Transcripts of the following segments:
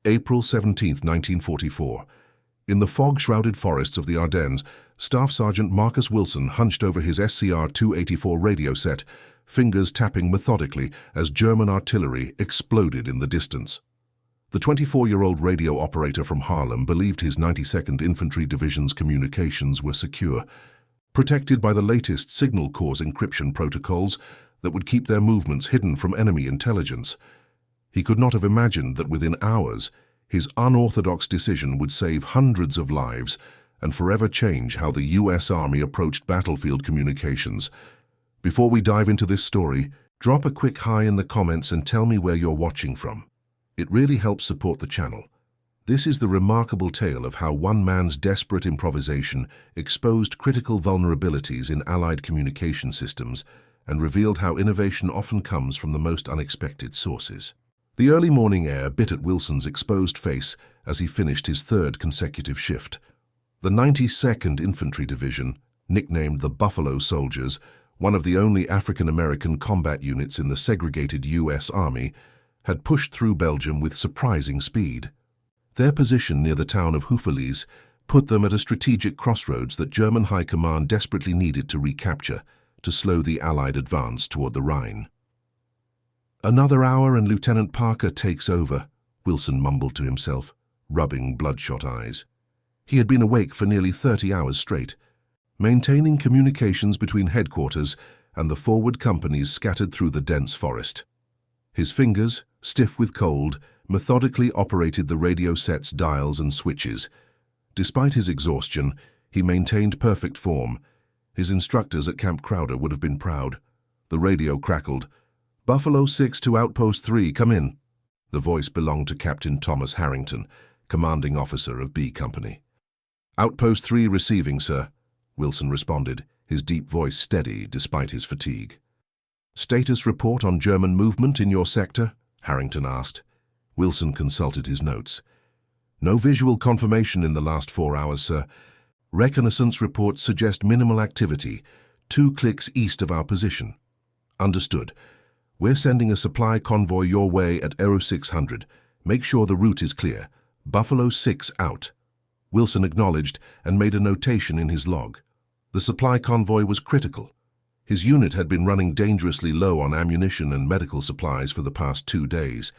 April 17, 1944. In the fog-shrouded forests of the Ardennes, Staff Sergeant Marcus Wilson hunched over his SCR-284 radio set, fingers tapping methodically as German artillery exploded in the distance. The 24-year-old radio operator from Haarlem believed his 92nd Infantry Division's communications were secure, protected by the latest Signal Corps encryption protocols that would keep their movements hidden from enemy intelligence. He could not have imagined that within hours, his unorthodox decision would save hundreds of lives and forever change how the U.S. Army approached battlefield communications. Before we dive into this story, drop a quick hi in the comments and tell me where you're watching from. It really helps support the channel. This is the remarkable tale of how one man's desperate improvisation exposed critical vulnerabilities in Allied communication systems and revealed how innovation often comes from the most unexpected sources. The early morning air bit at Wilson's exposed face as he finished his third consecutive shift. The 92nd Infantry Division, nicknamed the Buffalo Soldiers, one of the only African-American combat units in the segregated U.S. Army, had pushed through Belgium with surprising speed. Their position near the town of Houffalize put them at a strategic crossroads that German High Command desperately needed to recapture to slow the Allied advance toward the Rhine. "Another hour and Lieutenant Parker takes over," Wilson mumbled to himself, rubbing bloodshot eyes. He had been awake for nearly 30 hours straight, maintaining communications between headquarters and the forward companies scattered through the dense forest. His fingers, stiff with cold, methodically operated the radio set's dials and switches. Despite his exhaustion, he maintained perfect form. His instructors at Camp Crowder would have been proud. The radio crackled. "Buffalo 6 to Outpost 3, come in." The voice belonged to Captain Thomas Harrington, commanding officer of B Company. "Outpost 3 receiving, sir," Wilson responded, his deep voice steady despite his fatigue. "Status report on German movement in your sector?" Harrington asked. Wilson consulted his notes. "No visual confirmation in the last 4 hours, sir. Reconnaissance reports suggest minimal activity, 2 clicks east of our position." "Understood. We're sending a supply convoy your way at Aero 600. Make sure the route is clear. Buffalo 6 out." Wilson acknowledged and made a notation in his log. The supply convoy was critical. His unit had been running dangerously low on ammunition and medical supplies for the past 2 days.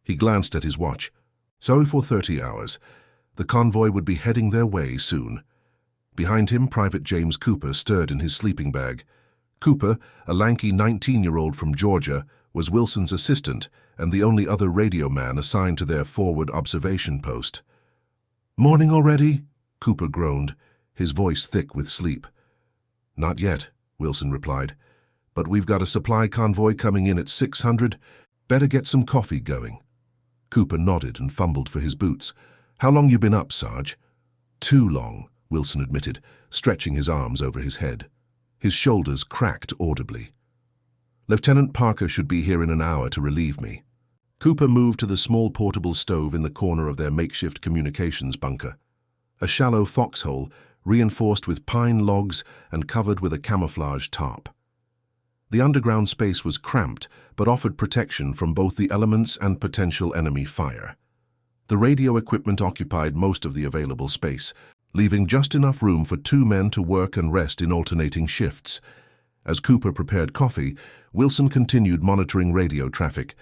He glanced at his watch. So for 30 hours. The convoy would be heading their way soon. Behind him, Private James Cooper stirred in his sleeping bag. Cooper, a lanky 19-year-old from Georgia, was Wilson's assistant and the only other radio man assigned to their forward observation post. "Morning already?" Cooper groaned, his voice thick with sleep. "Not yet," Wilson replied, "but we've got a supply convoy coming in at 600. Better get some coffee going." Cooper nodded and fumbled for his boots. "How long you been up, Sarge?" "Too long," Wilson admitted, stretching his arms over his head. His shoulders cracked audibly. "Lieutenant Parker should be here in an hour to relieve me." Cooper moved to the small portable stove in the corner of their makeshift communications bunker. A shallow foxhole, reinforced with pine logs and covered with a camouflage tarp. The underground space was cramped, but offered protection from both the elements and potential enemy fire. The radio equipment occupied most of the available space, leaving just enough room for 2 men to work and rest in alternating shifts. As Cooper prepared coffee, Wilson continued monitoring radio traffic.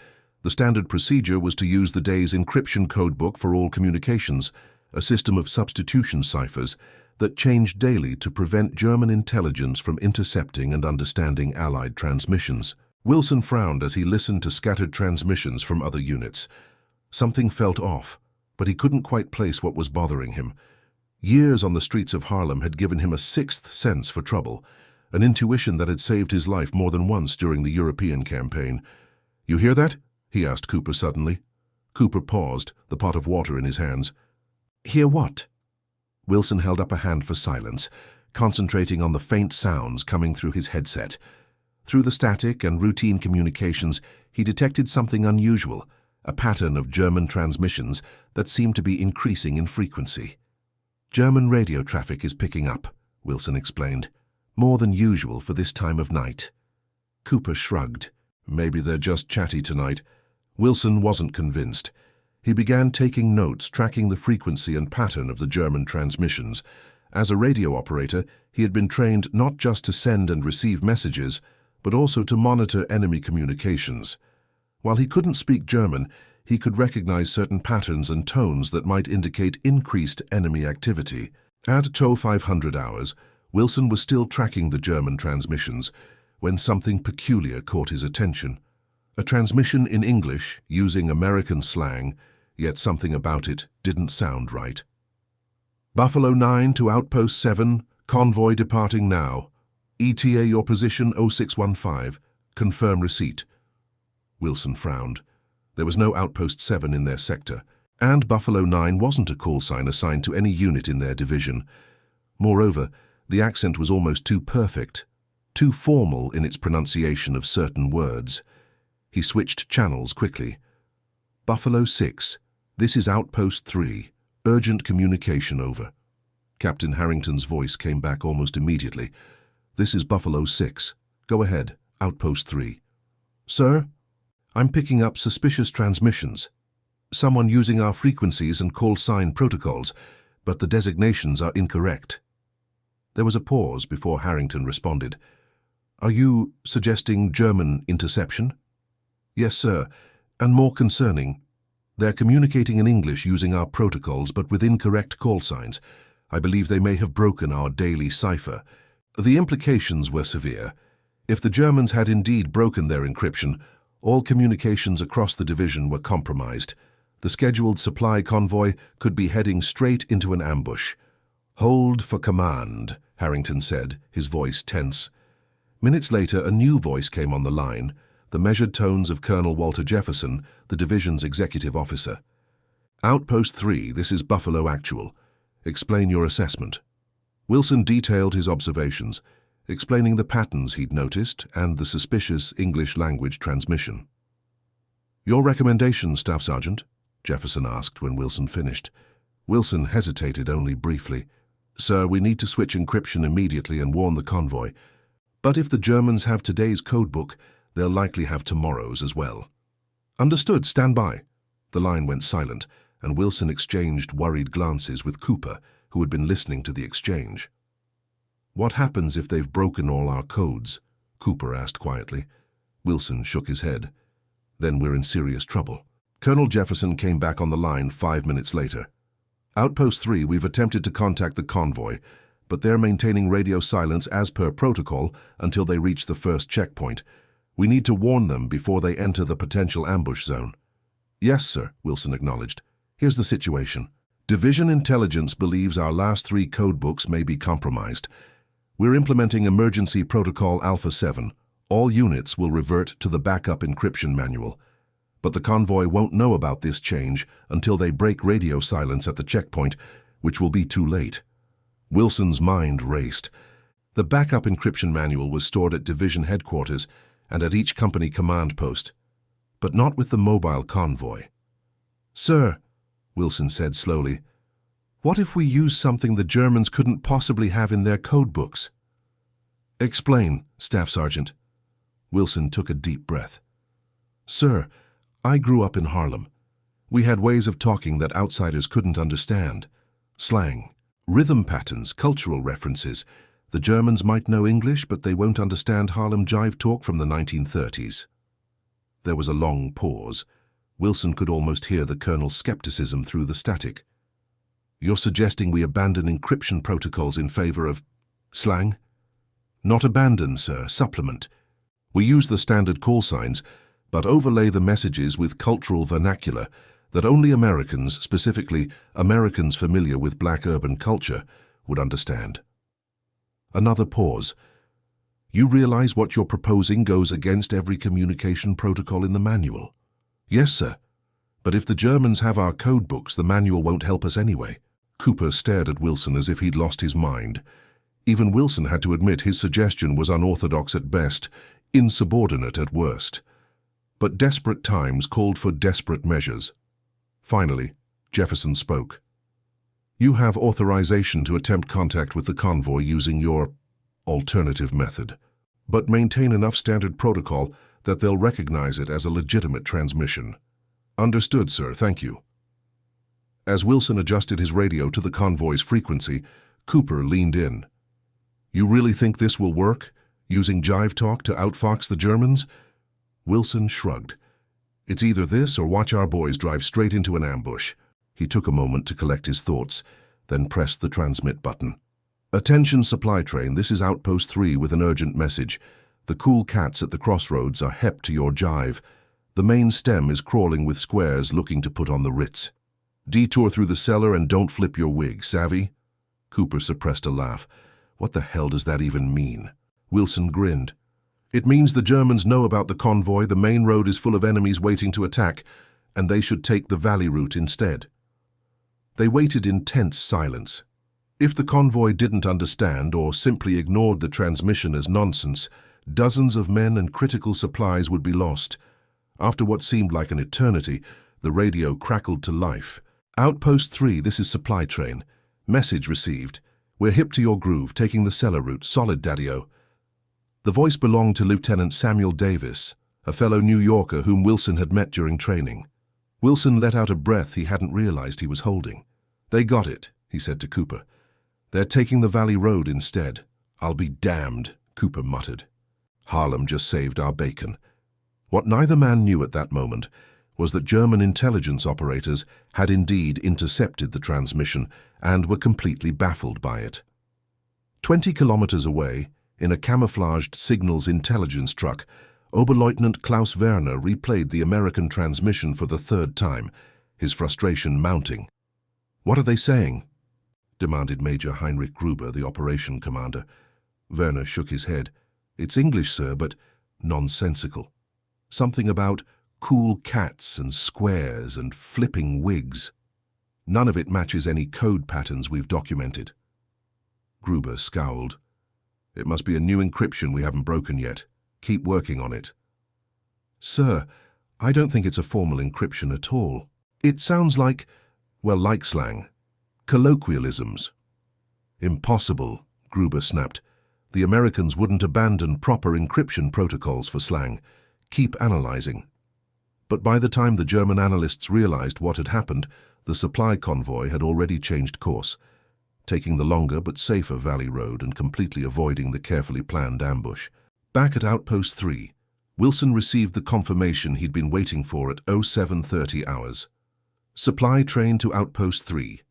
The standard procedure was to use the day's encryption codebook for all communications, a system of substitution ciphers that changed daily to prevent German intelligence from intercepting and understanding Allied transmissions. Wilson frowned as he listened to scattered transmissions from other units. Something felt off, but he couldn't quite place what was bothering him. Years on the streets of Haarlem had given him a sixth sense for trouble, an intuition that had saved his life more than once during the European campaign. "You hear that?" he asked Cooper suddenly. Cooper paused, the pot of water in his hands. "Hear what?" Wilson held up a hand for silence, concentrating on the faint sounds coming through his headset. Through the static and routine communications, he detected something unusual, a pattern of German transmissions that seemed to be increasing in frequency. "German radio traffic is picking up," Wilson explained. "More than usual for this time of night." Cooper shrugged. "Maybe they're just chatty tonight." Wilson wasn't convinced. He began taking notes, tracking the frequency and pattern of the German transmissions. As a radio operator, he had been trained not just to send and receive messages, but also to monitor enemy communications. While he couldn't speak German, he could recognize certain patterns and tones that might indicate increased enemy activity. At 0500 hours, Wilson was still tracking the German transmissions when something peculiar caught his attention. A transmission in English, using American slang, yet something about it didn't sound right. Buffalo 9 to Outpost 7, convoy departing now. ETA your position 0615, confirm receipt. Wilson frowned. There was no Outpost 7 in their sector, and Buffalo 9 wasn't a call sign assigned to any unit in their division. Moreover, the accent was almost too perfect, too formal in its pronunciation of certain words. He switched channels quickly. Buffalo 6, this is Outpost 3. Urgent communication over. Captain Harrington's voice came back almost immediately. This is Buffalo 6. Go ahead, Outpost 3. Sir, I'm picking up suspicious transmissions. Someone using our frequencies and call sign protocols, but the designations are incorrect. There was a pause before Harrington responded. Are you suggesting German interception? Yes, sir, and more concerning. They're communicating in English using our protocols, but with incorrect call signs. I believe they may have broken our daily cipher. The implications were severe. If the Germans had indeed broken their encryption, all communications across the division were compromised. The scheduled supply convoy could be heading straight into an ambush. Hold for command, Harrington said, his voice tense. Minutes later, a new voice came on the line, the measured tones of Colonel Walter Jefferson, the division's executive officer. Outpost 3, this is Buffalo Actual. Explain your assessment. Wilson detailed his observations, explaining the patterns he'd noticed and the suspicious English-language transmission. Your recommendation, Staff Sergeant? Jefferson asked when Wilson finished. Wilson hesitated only briefly. Sir, we need to switch encryption immediately and warn the convoy. But if the Germans have today's codebook, they'll likely have tomorrow's as well. Understood, stand by. The line went silent, and Wilson exchanged worried glances with Cooper, who had been listening to the exchange. What happens if they've broken all our codes? Cooper asked quietly. Wilson shook his head. Then we're in serious trouble. Colonel Jefferson came back on the line 5 minutes later. Outpost 3, we've attempted to contact the convoy, but they're maintaining radio silence as per protocol until they reach the first checkpoint. We need to warn them before they enter the potential ambush zone. Yes, sir, Wilson acknowledged. Here's the situation. Division Intelligence believes our last 3 codebooks may be compromised. We're implementing Emergency Protocol Alpha 7. All units will revert to the backup encryption manual. But the convoy won't know about this change until they break radio silence at the checkpoint, which will be too late. Wilson's mind raced. The backup encryption manual was stored at division headquarters and at each company command post, but not with the mobile convoy. Sir, Wilson said slowly, what if we use something the Germans couldn't possibly have in their codebooks? Explain, Staff Sergeant. Wilson took a deep breath. Sir, I grew up in Harlem. We had ways of talking that outsiders couldn't understand. Slang, rhythm patterns, cultural references. The Germans might know English, but they won't understand Harlem jive talk from the 1930s. There was a long pause. Wilson could almost hear the colonel's skepticism through the static. You're suggesting we abandon encryption protocols in favor of slang? Not abandon, sir, supplement. We use the standard call signs, but overlay the messages with cultural vernacular that only Americans, specifically Americans familiar with black urban culture, would understand. Another pause. You realize what you're proposing goes against every communication protocol in the manual? Yes, sir. But if the Germans have our code books, the manual won't help us anyway. Cooper stared at Wilson as if he'd lost his mind. Even Wilson had to admit his suggestion was unorthodox at best, insubordinate at worst. But desperate times called for desperate measures. Finally, Jefferson spoke. You have authorization to attempt contact with the convoy using your alternative method, but maintain enough standard protocol that they'll recognize it as a legitimate transmission. Understood, sir, thank you. As Wilson adjusted his radio to the convoy's frequency, Cooper leaned in. "You really think this will work, using jive talk to outfox the Germans?" Wilson shrugged. "It's either this or watch our boys drive straight into an ambush." He took a moment to collect his thoughts, then pressed the transmit button. "Attention supply train, this is Outpost 3 with an urgent message. The cool cats at the crossroads are hep to your jive. The main stem is crawling with squares looking to put on the Ritz. Detour through the cellar and don't flip your wig, savvy?" Cooper suppressed a laugh. "What the hell does that even mean?" Wilson grinned. "It means the Germans know about the convoy, the main road is full of enemies waiting to attack, and they should take the valley route instead." They waited in tense silence. If the convoy didn't understand or simply ignored the transmission as nonsense, dozens of men and critical supplies would be lost. After what seemed like an eternity, the radio crackled to life. "Outpost 3, this is supply train. Message received. We're hip to your groove, taking the cellar route. Solid, Daddy-O." The voice belonged to Lieutenant Samuel Davis, a fellow New Yorker whom Wilson had met during training. Wilson let out a breath he hadn't realized he was holding. "They got it," he said to Cooper. "They're taking the Valley Road instead." "I'll be damned," Cooper muttered. Harlem just saved our bacon. What neither man knew at that moment was that German intelligence operators had indeed intercepted the transmission and were completely baffled by it. 20 kilometers away, in a camouflaged signals intelligence truck, Oberleutnant Klaus Werner replayed the American transmission for the third time, his frustration mounting. "What are they saying?" demanded Major Heinrich Gruber, the operation commander. Werner shook his head. "It's English, sir, but nonsensical. Something about cool cats and squares and flipping wigs. None of it matches any code patterns we've documented." Gruber scowled. "It must be a new encryption we haven't broken yet. Keep working on it." "Sir, I don't think it's a formal encryption at all. It sounds like, well, like slang. Colloquialisms." "Impossible," Gruber snapped. "The Americans wouldn't abandon proper encryption protocols for slang. Keep analyzing." But by the time the German analysts realized what had happened, the supply convoy had already changed course, taking the longer but safer Valley Road and completely avoiding the carefully planned ambush. Back at Outpost 3, Wilson received the confirmation he'd been waiting for at 0730 hours. "Supply train to Outpost 3.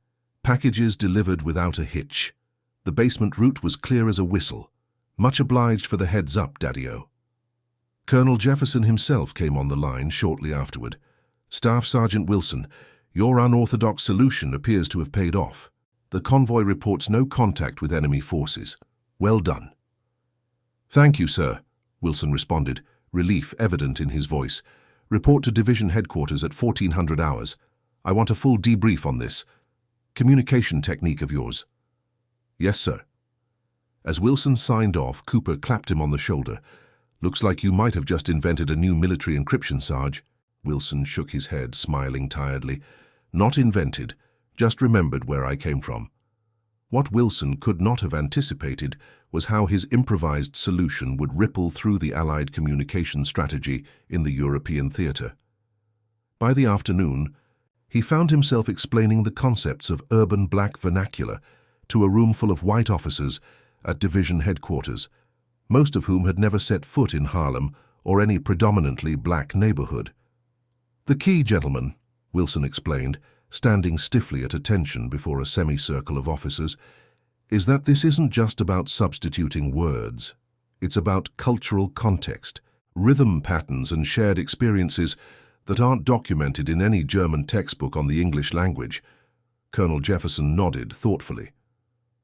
Packages delivered without a hitch. The basement route was clear as a whistle. Much obliged for the heads-up, Daddy-O." Colonel Jefferson himself came on the line shortly afterward. "Staff Sergeant Wilson, your unorthodox solution appears to have paid off. The convoy reports no contact with enemy forces. Well done." "Thank you, sir," Wilson responded, relief evident in his voice. "Report to division headquarters at 1400 hours. I want a full debrief on this communication technique of yours." "Yes, sir." As Wilson signed off, Cooper clapped him on the shoulder. "Looks like you might have just invented a new military encryption, Sarge." Wilson shook his head, smiling tiredly. "Not invented, just remembered where I came from." What Wilson could not have anticipated was how his improvised solution would ripple through the Allied communication strategy in the European theater. By the afternoon, he found himself explaining the concepts of urban black vernacular to a room full of white officers at division headquarters, most of whom had never set foot in Harlem or any predominantly black neighborhood. "The key, gentlemen," Wilson explained, standing stiffly at attention before a semicircle of officers, "is that this isn't just about substituting words. It's about cultural context, rhythm patterns and shared experiences that aren't documented in any German textbook on the English language." Colonel Jefferson nodded thoughtfully.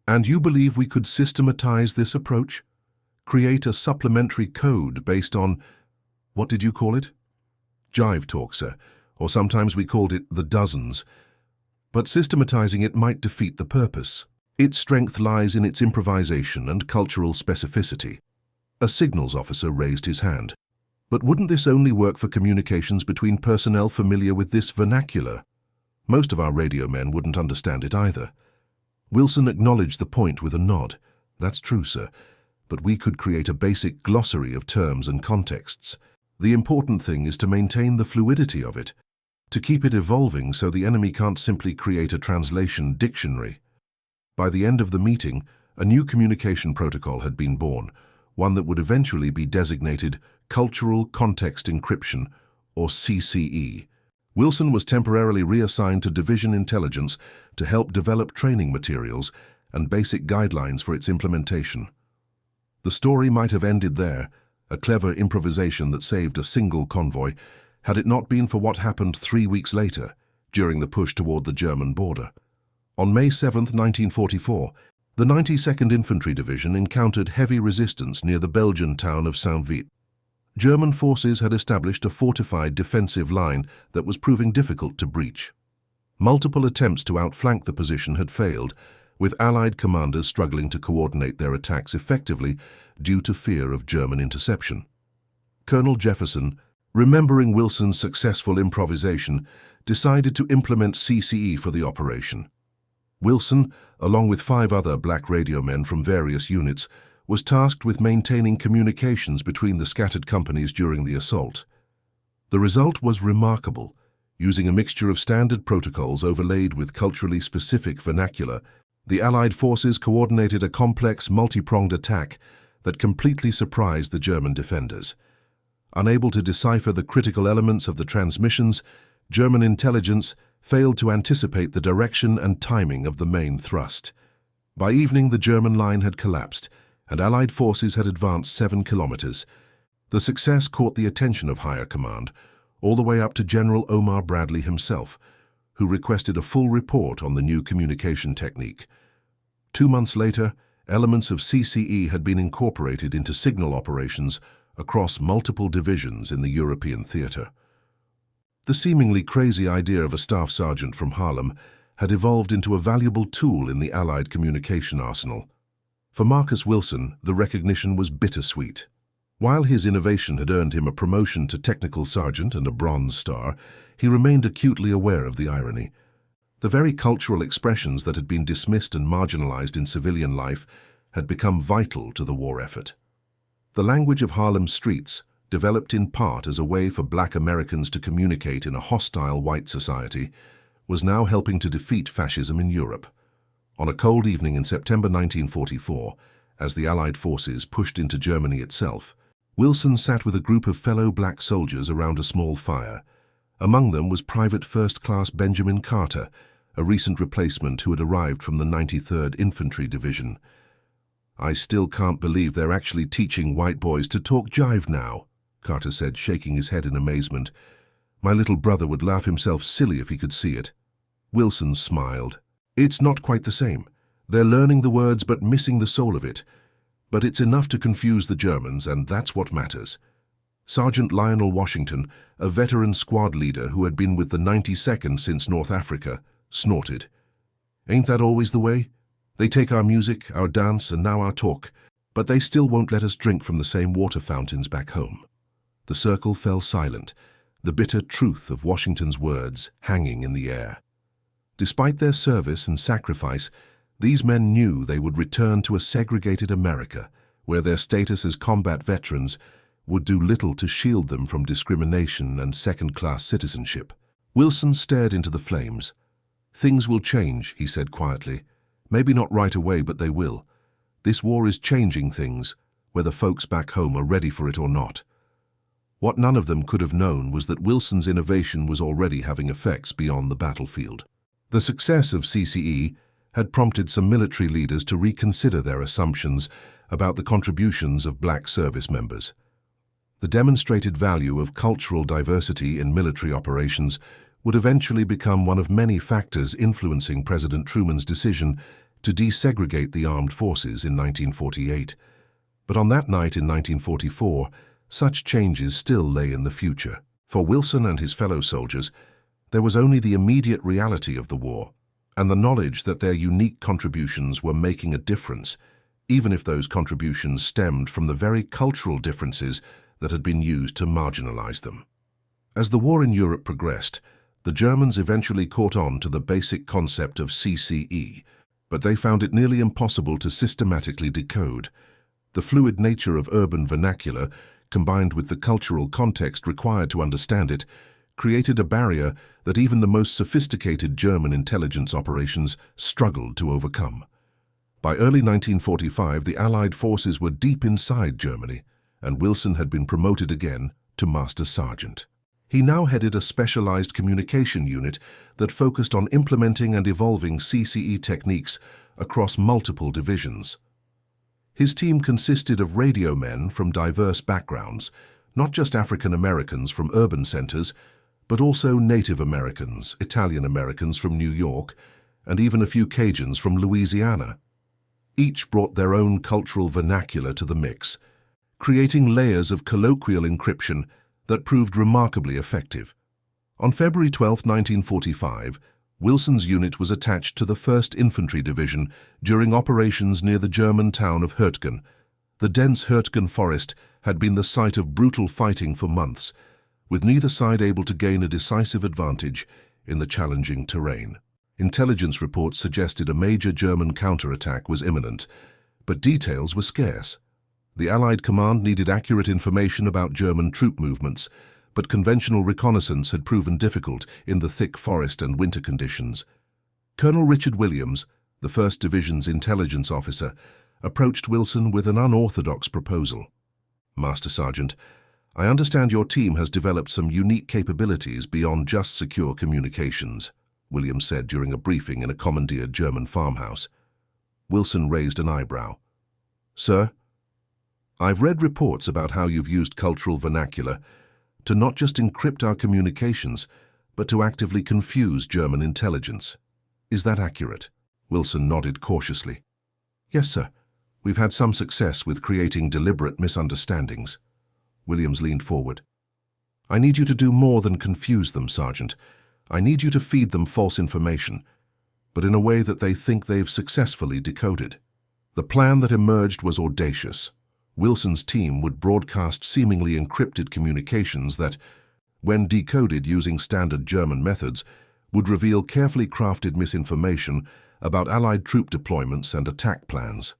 "And you believe we could systematize this approach? Create a supplementary code based on, what did you call it?" "Jive talk, sir, or sometimes we called it the dozens. But systematizing it might defeat the purpose. Its strength lies in its improvisation and cultural specificity." A signals officer raised his hand. "But wouldn't this only work for communications between personnel familiar with this vernacular? Most of our radio men wouldn't understand it either." Wilson acknowledged the point with a nod. "That's true, sir. But we could create a basic glossary of terms and contexts. The important thing is to maintain the fluidity of it, to keep it evolving so the enemy can't simply create a translation dictionary. By the end of the meeting, a new communication protocol had been born, one that would eventually be designated Cultural Context Encryption, or CCE. Wilson was temporarily reassigned to Division Intelligence to help develop training materials and basic guidelines for its implementation. The story might have ended there, a clever improvisation that saved a single convoy, had it not been for what happened 3 weeks later, during the push toward the German border. On May 7, 1944, the 92nd Infantry Division encountered heavy resistance near the Belgian town of Saint-Vith. German forces had established a fortified defensive line that was proving difficult to breach. Multiple attempts to outflank the position had failed, with Allied commanders struggling to coordinate their attacks effectively due to fear of German interception. Colonel Jefferson, remembering Wilson's successful improvisation, decided to implement CCE for the operation. Wilson, along with 5 other black radio men from various units, was tasked with maintaining communications between the scattered companies during the assault. The result was remarkable. Using a mixture of standard protocols overlaid with culturally specific vernacular, the Allied forces coordinated a complex, multi-pronged attack that completely surprised the German defenders. Unable to decipher the critical elements of the transmissions, German intelligence failed to anticipate the direction and timing of the main thrust. By evening, the German line had collapsed, and Allied forces had advanced 7 kilometers. The success caught the attention of higher command, all the way up to General Omar Bradley himself, who requested a full report on the new communication technique. 2 months later, elements of CCE had been incorporated into signal operations across multiple divisions in the European theater. The seemingly crazy idea of a staff sergeant from Haarlem had evolved into a valuable tool in the Allied communication arsenal. For Marcus Wilson, the recognition was bittersweet. While his innovation had earned him a promotion to technical sergeant and a Bronze Star, he remained acutely aware of the irony. The very cultural expressions that had been dismissed and marginalized in civilian life had become vital to the war effort. The language of Haarlem's streets, developed in part as a way for black Americans to communicate in a hostile white society, was now helping to defeat fascism in Europe. On a cold evening in September 1944, as the Allied forces pushed into Germany itself, Wilson sat with a group of fellow black soldiers around a small fire. Among them was Private First Class Benjamin Carter, a recent replacement who had arrived from the 93rd Infantry Division. "I still can't believe they're actually teaching white boys to talk jive now," Carter said, shaking his head in amazement. "My little brother would laugh himself silly if he could see it." Wilson smiled. "It's not quite the same. They're learning the words but missing the soul of it. But it's enough to confuse the Germans, and that's what matters." Sergeant Lionel Washington, a veteran squad leader who had been with the 92nd since North Africa, snorted. "Ain't that always the way? They take our music, our dance, and now our talk, but they still won't let us drink from the same water fountains back home." The circle fell silent, the bitter truth of Washington's words hanging in the air. Despite their service and sacrifice, these men knew they would return to a segregated America, where their status as combat veterans would do little to shield them from discrimination and second-class citizenship. Wilson stared into the flames. "Things will change," he said quietly. "Maybe not right away, but they will. This war is changing things, whether folks back home are ready for it or not." What none of them could have known was that Wilson's innovation was already having effects beyond the battlefield. The success of CCE had prompted some military leaders to reconsider their assumptions about the contributions of black service members. The demonstrated value of cultural diversity in military operations would eventually become one of many factors influencing President Truman's decision to desegregate the armed forces in 1948. But on that night in 1944, such changes still lay in the future. For Wilson and his fellow soldiers, there was only the immediate reality of the war, and the knowledge that their unique contributions were making a difference, even if those contributions stemmed from the very cultural differences that had been used to marginalize them. As the war in Europe progressed, the Germans eventually caught on to the basic concept of CCE, but they found it nearly impossible to systematically decode. The fluid nature of urban vernacular, combined with the cultural context required to understand it, created a barrier that even the most sophisticated German intelligence operations struggled to overcome. By early 1945, the Allied forces were deep inside Germany, and Wilson had been promoted again to Master Sergeant. He now headed a specialized communication unit that focused on implementing and evolving CCE techniques across multiple divisions. His team consisted of radio men from diverse backgrounds, not just African Americans from urban centers, but also Native Americans, Italian Americans from New York, and even a few Cajuns from Louisiana. Each brought their own cultural vernacular to the mix, creating layers of colloquial encryption that proved remarkably effective. On February 12, 1945, Wilson's unit was attached to the 1st Infantry Division during operations near the German town of Hürtgen. The dense Hürtgen forest had been the site of brutal fighting for months, with neither side able to gain a decisive advantage in the challenging terrain. Intelligence reports suggested a major German counterattack was imminent, but details were scarce. The Allied command needed accurate information about German troop movements, but conventional reconnaissance had proven difficult in the thick forest and winter conditions. Colonel Richard Williams, the 1st Division's intelligence officer, approached Wilson with an unorthodox proposal. "Master Sergeant, I understand your team has developed some unique capabilities beyond just secure communications," Williams said during a briefing in a commandeered German farmhouse. Wilson raised an eyebrow. "Sir, I've read reports about how you've used cultural vernacular to not just encrypt our communications, but to actively confuse German intelligence. Is that accurate?" Wilson nodded cautiously. "Yes, sir. We've had some success with creating deliberate misunderstandings." Williams leaned forward. "I need you to do more than confuse them, Sergeant. I need you to feed them false information, but in a way that they think they've successfully decoded." The plan that emerged was audacious. Wilson's team would broadcast seemingly encrypted communications that, when decoded using standard German methods, would reveal carefully crafted misinformation about Allied troop deployments and attack plans.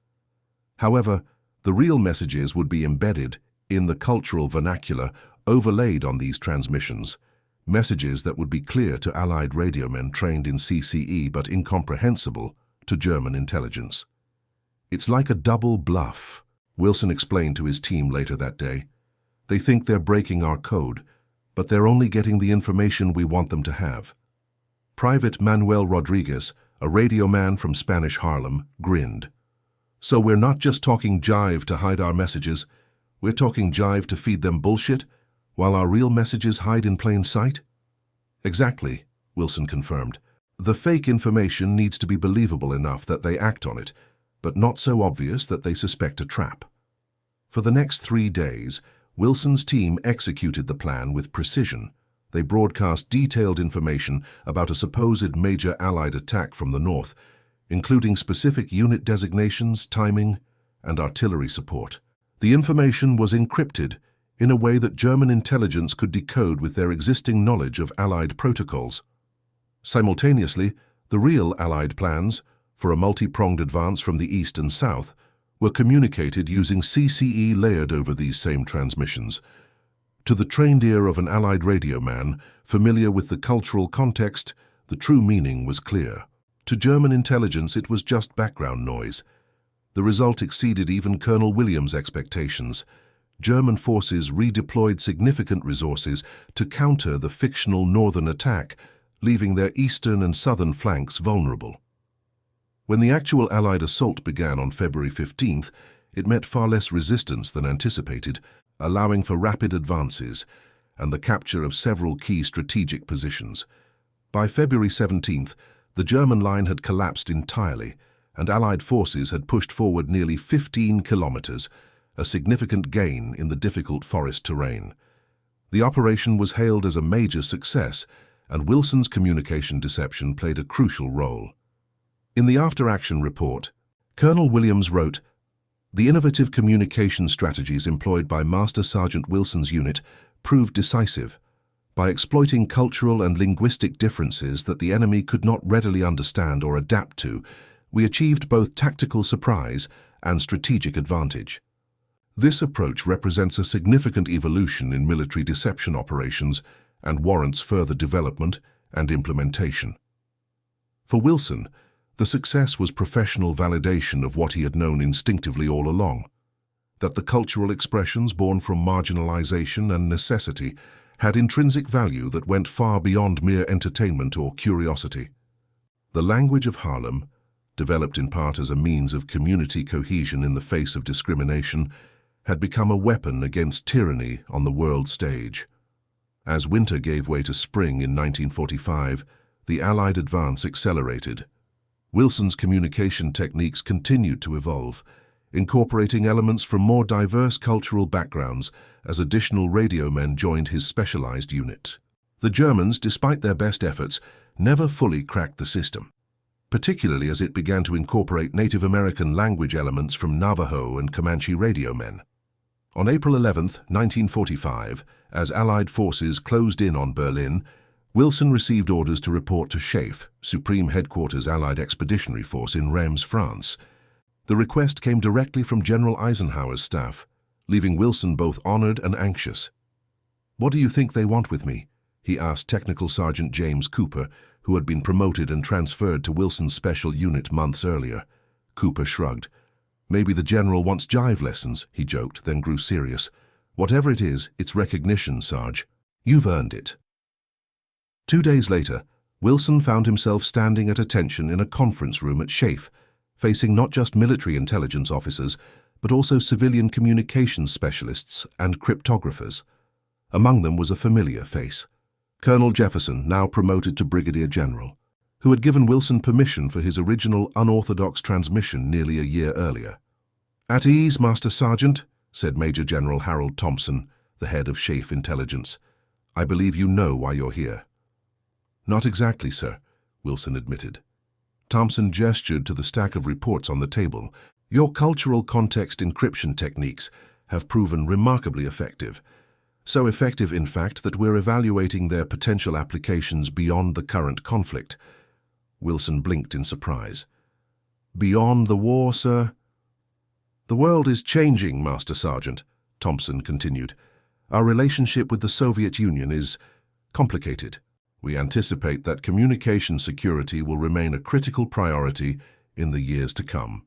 However, the real messages would be embedded in the cultural vernacular overlaid on these transmissions, messages that would be clear to Allied radiomen trained in CCE but incomprehensible to German intelligence. "It's like a double bluff," Wilson explained to his team later that day. "They think they're breaking our code, but they're only getting the information we want them to have." Private Manuel Rodriguez, a radio man from Spanish Harlem, grinned. "So we're not just talking jive to hide our messages, we're talking jive to feed them bullshit, while our real messages hide in plain sight?" "Exactly," Wilson confirmed. "The fake information needs to be believable enough that they act on it, but not so obvious that they suspect a trap." For the next 3 days, Wilson's team executed the plan with precision. They broadcast detailed information about a supposed major Allied attack from the north, including specific unit designations, timing, and artillery support. The information was encrypted in a way that German intelligence could decode with their existing knowledge of Allied protocols. Simultaneously, the real Allied plans, for a multi-pronged advance from the east and south, were communicated using CCE layered over these same transmissions. To the trained ear of an Allied radio man, familiar with the cultural context, the true meaning was clear. To German intelligence, it was just background noise. The result exceeded even Colonel Williams' expectations. German forces redeployed significant resources to counter the fictional northern attack, leaving their eastern and southern flanks vulnerable. When the actual Allied assault began on February 15th, it met far less resistance than anticipated, allowing for rapid advances and the capture of several key strategic positions. By February 17th, the German line had collapsed entirely, and Allied forces had pushed forward nearly 15 kilometers, a significant gain in the difficult forest terrain. The operation was hailed as a major success, and Wilson's communication deception played a crucial role. In the after-action report, Colonel Williams wrote, "The innovative communication strategies employed by Master Sergeant Wilson's unit proved decisive. By exploiting cultural and linguistic differences that the enemy could not readily understand or adapt to, we achieved both tactical surprise and strategic advantage." This approach represents a significant evolution in military deception operations and warrants further development and implementation. For Wilson, the success was professional validation of what he had known instinctively all along, that the cultural expressions born from marginalization and necessity had intrinsic value that went far beyond mere entertainment or curiosity. The language of Harlem, developed in part as a means of community cohesion in the face of discrimination, had become a weapon against tyranny on the world stage. As winter gave way to spring in 1945, the Allied advance accelerated. Wilson's communication techniques continued to evolve, incorporating elements from more diverse cultural backgrounds as additional radio men joined his specialized unit. The Germans, despite their best efforts, never fully cracked the system, particularly as it began to incorporate Native American language elements from Navajo and Comanche radio men. On April 11, 1945, as Allied forces closed in on Berlin, Wilson received orders to report to SHAEF, Supreme Headquarters Allied Expeditionary Force in Reims, France. The request came directly from General Eisenhower's staff, leaving Wilson both honored and anxious. "What do you think they want with me?" he asked Technical Sergeant James Cooper, who had been promoted and transferred to Wilson's special unit months earlier. Cooper shrugged. "Maybe the general wants jive lessons," he joked, then grew serious. "Whatever it is, it's recognition, Sarge. You've earned it." 2 days later, Wilson found himself standing at attention in a conference room at SHAEF, facing not just military intelligence officers, but also civilian communications specialists and cryptographers. Among them was a familiar face, Colonel Jefferson, now promoted to Brigadier General, who had given Wilson permission for his original unorthodox transmission nearly a year earlier. "At ease, Master Sergeant," said Major General Harold Thompson, the head of SHAEF Intelligence. "I believe you know why you're here." "Not exactly, sir," Wilson admitted. Thompson gestured to the stack of reports on the table. "Your cultural context encryption techniques have proven remarkably effective. So effective, in fact, that we're evaluating their potential applications beyond the current conflict." Wilson blinked in surprise. "Beyond the war, sir?" "The world is changing, Master Sergeant," Thompson continued. "Our relationship with the Soviet Union is complicated. We anticipate that communication security will remain a critical priority in the years to come."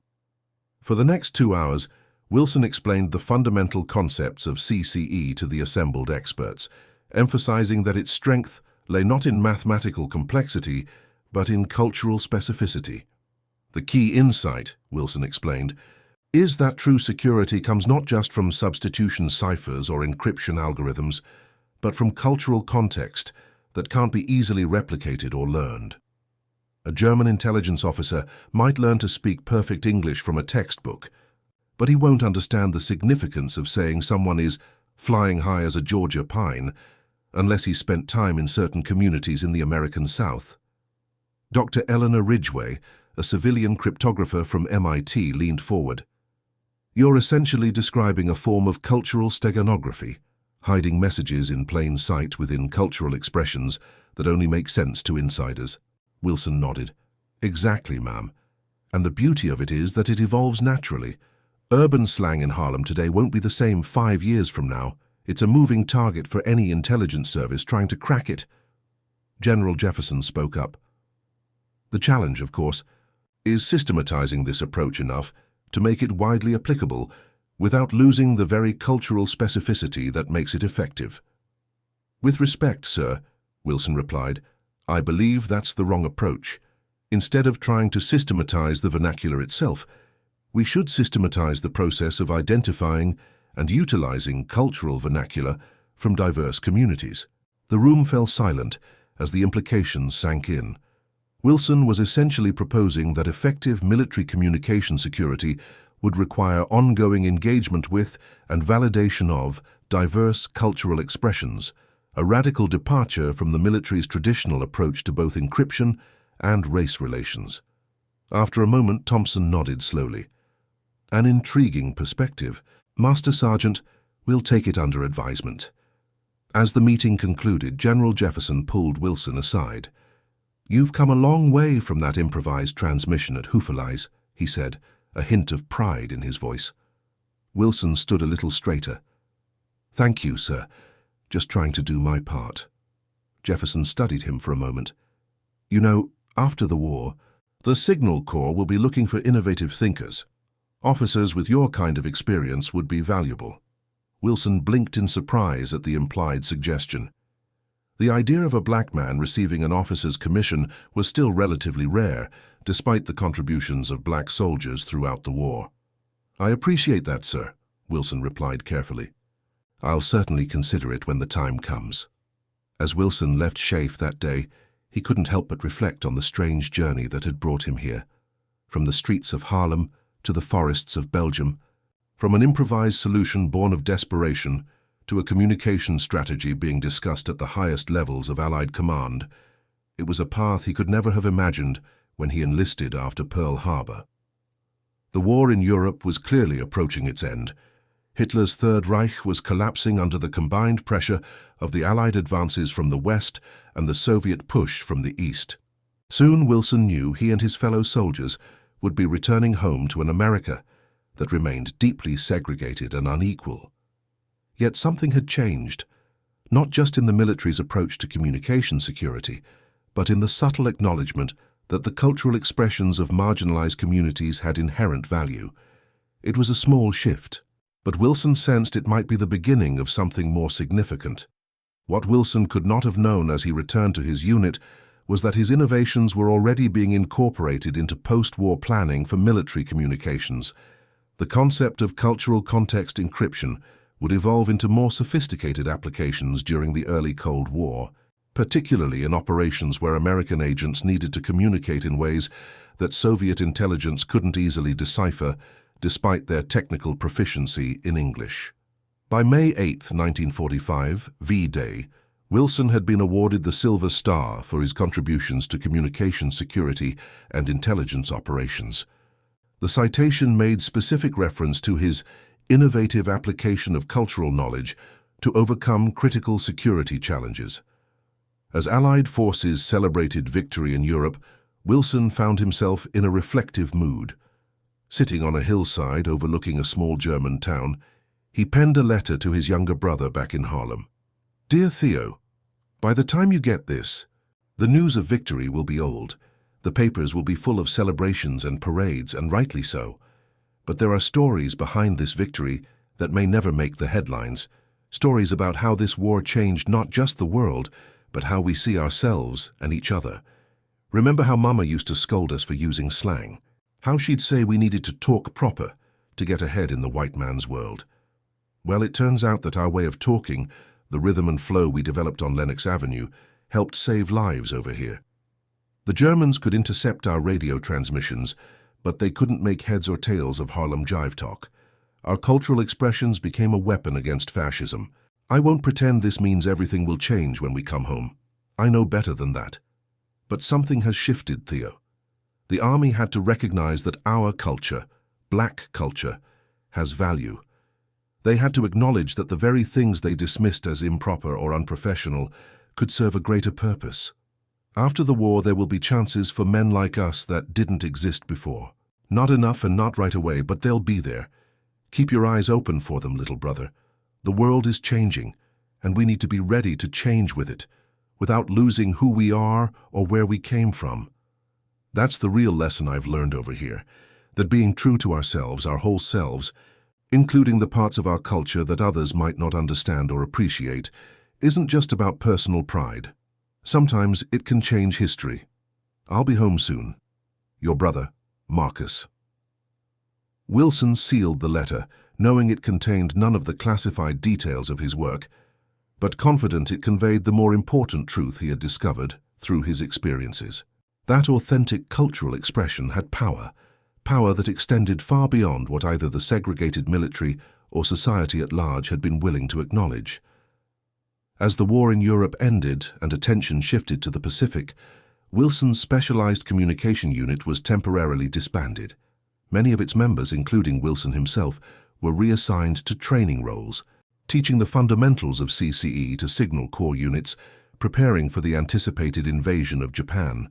For the next 2 hours, Wilson explained the fundamental concepts of CCE to the assembled experts, emphasizing that its strength lay not in mathematical complexity, but in cultural specificity. "The key insight," Wilson explained, "is that true security comes not just from substitution ciphers or encryption algorithms, but from cultural context that can't be easily replicated or learned. A German intelligence officer might learn to speak perfect English from a textbook, but he won't understand the significance of saying someone is flying high as a Georgia pine unless he spent time in certain communities in the American South." Dr. Eleanor Ridgway, a civilian cryptographer from MIT, leaned forward. "You're essentially describing a form of cultural steganography, hiding messages in plain sight within cultural expressions that only make sense to insiders." Wilson nodded. "Exactly, ma'am. And the beauty of it is that it evolves naturally. Urban slang in Harlem today won't be the same 5 years from now. It's a moving target for any intelligence service trying to crack it." General Jefferson spoke up. "The challenge, of course, is systematizing this approach enough to make it widely applicable without losing the very cultural specificity that makes it effective." "With respect, sir," Wilson replied, "I believe that's the wrong approach. Instead of trying to systematize the vernacular itself, we should systematize the process of identifying and utilizing cultural vernacular from diverse communities." The room fell silent as the implications sank in. Wilson was essentially proposing that effective military communication security would require ongoing engagement with and validation of diverse cultural expressions, a radical departure from the military's traditional approach to both encryption and race relations. After a moment, Thompson nodded slowly. "An intriguing perspective. Master Sergeant, we'll take it under advisement." As the meeting concluded, General Jefferson pulled Wilson aside. "You've come a long way from that improvised transmission at Houffalize," he said, a hint of pride in his voice. Wilson stood a little straighter. "Thank you, sir. Just trying to do my part." Jefferson studied him for a moment. You know, after the war, the Signal Corps will be looking for innovative thinkers. Officers with your kind of experience would be valuable. Wilson blinked in surprise at the implied suggestion. The idea of a black man receiving an officer's commission was still relatively rare, despite the contributions of black soldiers throughout the war. I appreciate that, sir, Wilson replied carefully. I'll certainly consider it when the time comes. As Wilson left Scaife that day, he couldn't help but reflect on the strange journey that had brought him here. From the streets of Haarlem to the forests of Belgium, from an improvised solution born of desperation to a communication strategy being discussed at the highest levels of Allied command, it was a path he could never have imagined when he enlisted after Pearl Harbor. The war in Europe was clearly approaching its end. Hitler's Third Reich was collapsing under the combined pressure of the Allied advances from the West and the Soviet push from the East. Soon Wilson knew he and his fellow soldiers would be returning home to an America that remained deeply segregated and unequal. Yet something had changed, not just in the military's approach to communication security, but in the subtle acknowledgement that the cultural expressions of marginalized communities had inherent value. It was a small shift, but Wilson sensed it might be the beginning of something more significant. What Wilson could not have known as he returned to his unit was that his innovations were already being incorporated into post-war planning for military communications. The concept of cultural context encryption would evolve into more sophisticated applications during the early Cold War, particularly in operations where American agents needed to communicate in ways that Soviet intelligence couldn't easily decipher, despite their technical proficiency in English. By May 8, 1945, V-Day, Wilson had been awarded the Silver Star for his contributions to communication security and intelligence operations. The citation made specific reference to his innovative application of cultural knowledge to overcome critical security challenges. As Allied forces celebrated victory in Europe, Wilson found himself in a reflective mood. Sitting on a hillside overlooking a small German town, he penned a letter to his younger brother back in Haarlem. Dear Theo, by the time you get this, the news of victory will be old. The papers will be full of celebrations and parades, and rightly so. But there are stories behind this victory that may never make the headlines. Stories about how this war changed not just the world, but how we see ourselves and each other. Remember how Mama used to scold us for using slang? How she'd say we needed to talk proper to get ahead in the white man's world? Well, it turns out that our way of talking, the rhythm and flow we developed on Lenox Avenue, helped save lives over here. The Germans could intercept our radio transmissions, but they couldn't make heads or tails of Haarlem Jive Talk. Our cultural expressions became a weapon against fascism. I won't pretend this means everything will change when we come home. I know better than that. But something has shifted, Theo. The army had to recognize that our culture, black culture, has value. They had to acknowledge that the very things they dismissed as improper or unprofessional could serve a greater purpose. After the war, there will be chances for men like us that didn't exist before. Not enough and not right away, but they'll be there. Keep your eyes open for them, little brother. The world is changing, and we need to be ready to change with it, without losing who we are or where we came from. That's the real lesson I've learned over here, that being true to ourselves, our whole selves, including the parts of our culture that others might not understand or appreciate, isn't just about personal pride. Sometimes it can change history. I'll be home soon. Your brother, Marcus. Wilson sealed the letter, knowing it contained none of the classified details of his work, but confident it conveyed the more important truth he had discovered through his experiences. That authentic cultural expression had power that extended far beyond what either the segregated military or society at large had been willing to acknowledge. As the war in Europe ended and attention shifted to the Pacific, Wilson's specialized communication unit was temporarily disbanded. Many of its members, including Wilson himself, were reassigned to training roles, teaching the fundamentals of CCE to Signal Corps units, preparing for the anticipated invasion of Japan.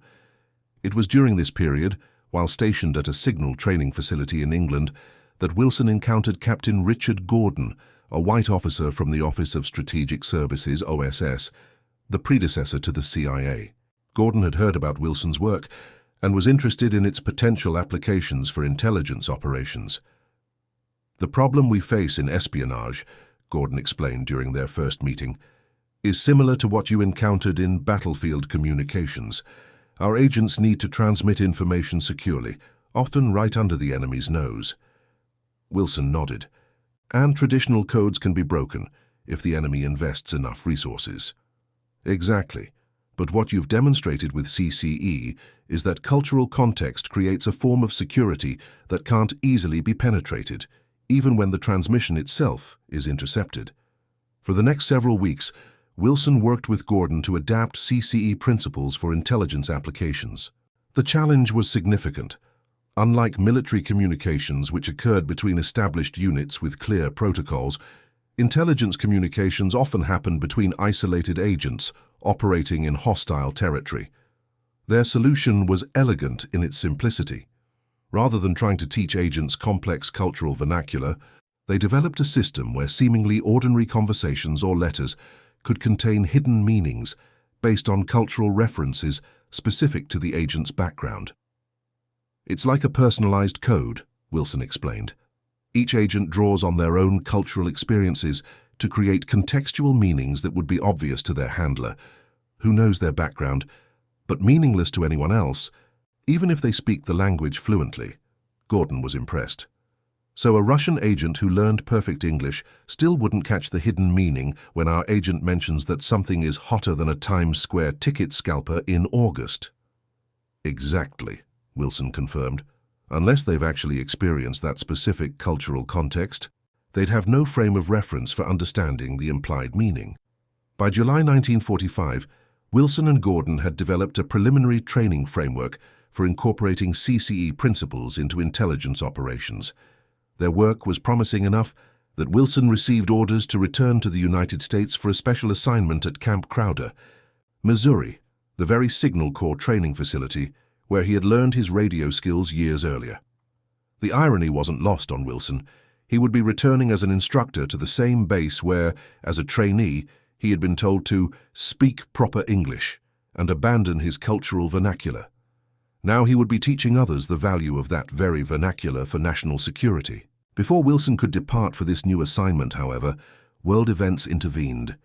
It was during this period, while stationed at a signal training facility in England, that Wilson encountered Captain Richard Gordon, a white officer from the Office of Strategic Services, OSS. the predecessor to the CIA. Gordon had heard about Wilson's work and was interested in its potential applications for intelligence operations. "The problem we face in espionage," Gordon explained during their first meeting, "is similar to what you encountered in battlefield communications. Our agents need to transmit information securely, often right under the enemy's nose." Wilson nodded. "And traditional codes can be broken if the enemy invests enough resources." "Exactly. But what you've demonstrated with CCE is that cultural context creates a form of security that can't easily be penetrated, even when the transmission itself is intercepted." For the next several weeks, Wilson worked with Gordon to adapt CCE principles for intelligence applications. The challenge was significant. Unlike military communications, which occurred between established units with clear protocols, intelligence communications often happened between isolated agents operating in hostile territory. Their solution was elegant in its simplicity. Rather than trying to teach agents complex cultural vernacular, they developed a system where seemingly ordinary conversations or letters could contain hidden meanings based on cultural references specific to the agent's background. "It's like a personalized code," Wilson explained. "Each agent draws on their own cultural experiences to create contextual meanings that would be obvious to their handler, who knows their background, but meaningless to anyone else, even if they speak the language fluently." Gordon was impressed. "So a Russian agent who learned perfect English still wouldn't catch the hidden meaning when our agent mentions that something is hotter than a Times Square ticket scalper in August." "Exactly," Wilson confirmed. "Unless they've actually experienced that specific cultural context, they'd have no frame of reference for understanding the implied meaning." By July 1945, Wilson and Gordon had developed a preliminary training framework for incorporating CCE principles into intelligence operations. Their work was promising enough that Wilson received orders to return to the United States for a special assignment at Camp Crowder, Missouri, the very Signal Corps training facility where he had learned his radio skills years earlier. The irony wasn't lost on Wilson. He would be returning as an instructor to the same base where, as a trainee, he had been told to speak proper English and abandon his cultural vernacular. Now he would be teaching others the value of that very vernacular for national security. Before Wilson could depart for this new assignment, however, world events intervened.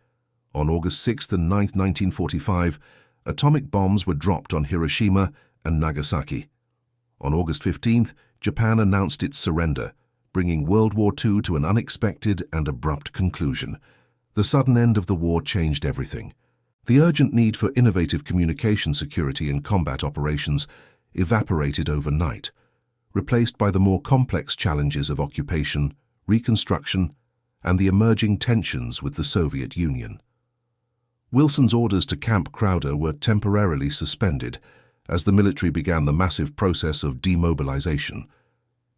On August 6th and 9th, 1945, atomic bombs were dropped on Hiroshima and Nagasaki. On August 15th, Japan announced its surrender, bringing World War II to an unexpected and abrupt conclusion. The sudden end of the war changed everything. The urgent need for innovative communication security in combat operations evaporated overnight, replaced by the more complex challenges of occupation, reconstruction, and the emerging tensions with the Soviet Union. Wilson's orders to Camp Crowder were temporarily suspended as the military began the massive process of demobilization.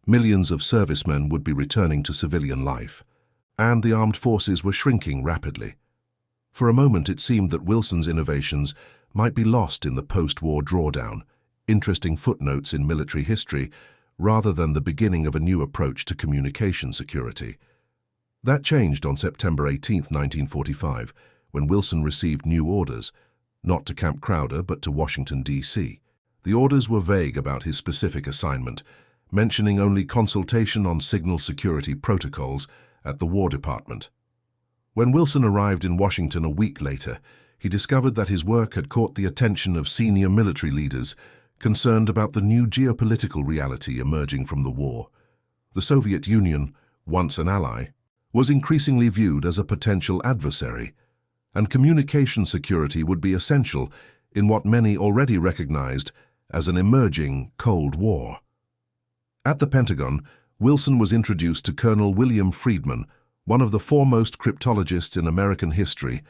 Millions of servicemen would be returning to civilian life, and the armed forces were shrinking rapidly. For a moment it seemed that Wilson's innovations might be lost in the post-war drawdown, interesting footnotes in military history, rather than the beginning of a new approach to communication security. That changed on September 18, 1945, when Wilson received new orders, not to Camp Crowder but to Washington, D.C. The orders were vague about his specific assignment, mentioning only consultation on signal security protocols at the War Department. When Wilson arrived in Washington a week later, he discovered that his work had caught the attention of senior military leaders concerned about the new geopolitical reality emerging from the war. The Soviet Union, once an ally, was increasingly viewed as a potential adversary, and communication security would be essential in what many already recognized as an emerging Cold War. At the Pentagon, Wilson was introduced to Colonel William Friedman, one of the foremost cryptologists in American history,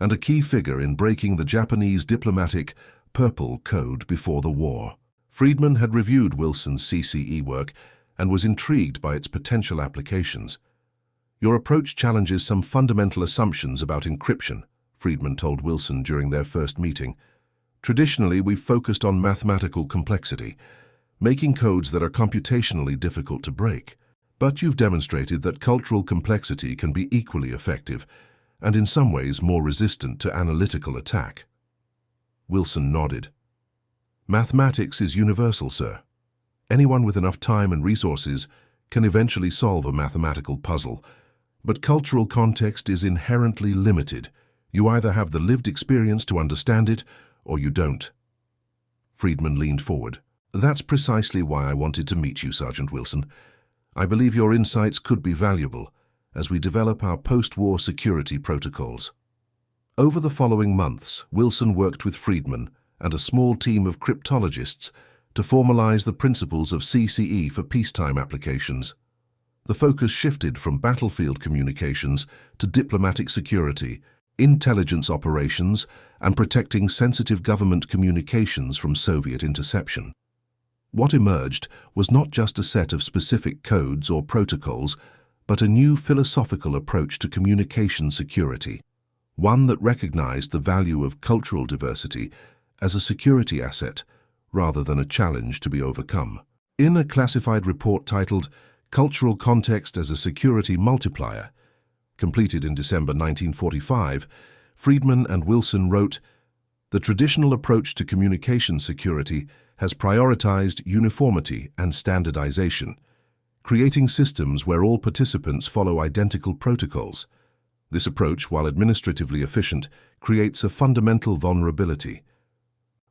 and a key figure in breaking the Japanese diplomatic Purple Code before the war. Friedman had reviewed Wilson's CCE work and was intrigued by its potential applications. "Your approach challenges some fundamental assumptions about encryption," Friedman told Wilson during their first meeting. "Traditionally, we've focused on mathematical complexity, making codes that are computationally difficult to break. But you've demonstrated that cultural complexity can be equally effective, and in some ways more resistant to analytical attack. Wilson nodded. Mathematics is universal, sir. Anyone with enough time and resources can eventually solve a mathematical puzzle, but cultural context is inherently limited. You either have the lived experience to understand it, or you don't. Friedman leaned forward. That's precisely why I wanted to meet you, Sergeant Wilson. I believe your insights could be valuable as we develop our post-war security protocols. Over the following months, Wilson worked with Friedman and a small team of cryptologists to formalize the principles of CCE for peacetime applications. The focus shifted from battlefield communications to diplomatic security, intelligence operations, and protecting sensitive government communications from Soviet interception. What emerged was not just a set of specific codes or protocols, but a new philosophical approach to communication security, one that recognized the value of cultural diversity as a security asset rather than a challenge to be overcome. In a classified report titled Cultural Context as a Security Multiplier, completed in December 1945, Friedman and Wilson wrote, "The traditional approach to communication security has prioritized uniformity and standardization, creating systems where all participants follow identical protocols. This approach, while administratively efficient, creates a fundamental vulnerability.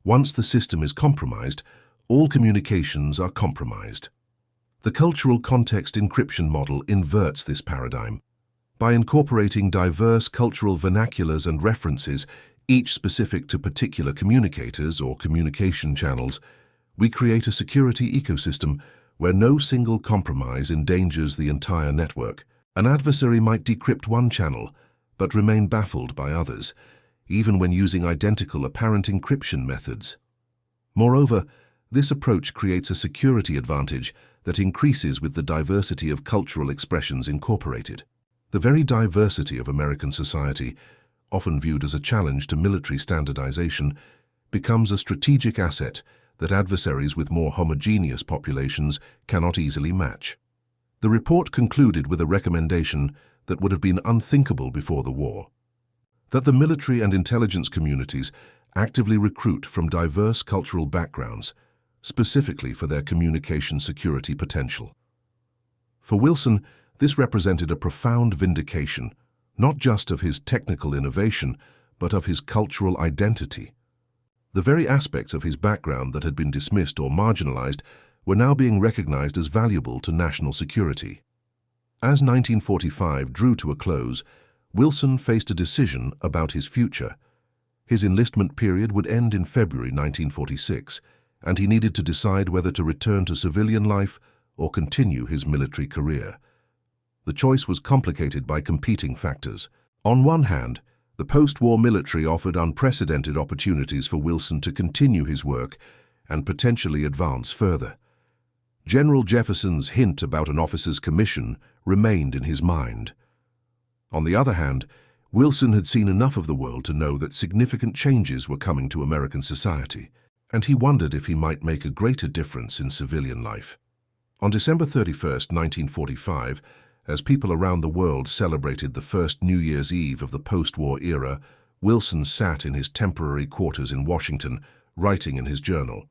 Once the system is compromised, all communications are compromised." The cultural context encryption model inverts this paradigm. By incorporating diverse cultural vernaculars and references, each specific to particular communicators or communication channels, we create a security ecosystem where no single compromise endangers the entire network. An adversary might decrypt one channel, but remain baffled by others, even when using identical apparent encryption methods. Moreover, this approach creates a security advantage that increases with the diversity of cultural expressions incorporated. The very diversity of American society, often viewed as a challenge to military standardization, becomes a strategic asset that adversaries with more homogeneous populations cannot easily match. The report concluded with a recommendation that would have been unthinkable before the war: that the military and intelligence communities actively recruit from diverse cultural backgrounds, specifically for their communication security potential. For Wilson, this represented a profound vindication, not just of his technical innovation, but of his cultural identity. The very aspects of his background that had been dismissed or marginalized were now being recognized as valuable to national security. As 1945 drew to a close, Wilson faced a decision about his future. His enlistment period would end in February 1946, and he needed to decide whether to return to civilian life or continue his military career. The choice was complicated by competing factors. On one hand, the post-war military offered unprecedented opportunities for Wilson to continue his work and potentially advance further. General Jefferson's hint about an officer's commission remained in his mind. On the other hand, Wilson had seen enough of the world to know that significant changes were coming to American society, and he wondered if he might make a greater difference in civilian life. On December 31, 1945, as people around the world celebrated the first New Year's Eve of the post-war era, Wilson sat in his temporary quarters in Washington, writing in his journal.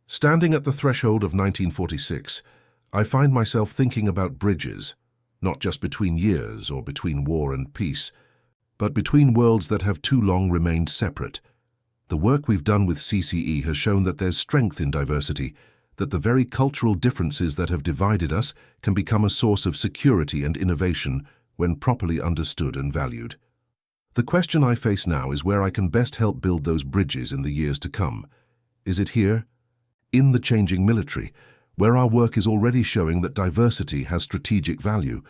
"Standing at the threshold of 1946, I find myself thinking about bridges, not just between years or between war and peace, but between worlds that have too long remained separate. The work we've done with CCE has shown that there's strength in diversity, that the very cultural differences that have divided us can become a source of security and innovation when properly understood and valued. The question I face now is where I can best help build those bridges in the years to come. Is it here, in the changing military, where our work is already showing that diversity has strategic value?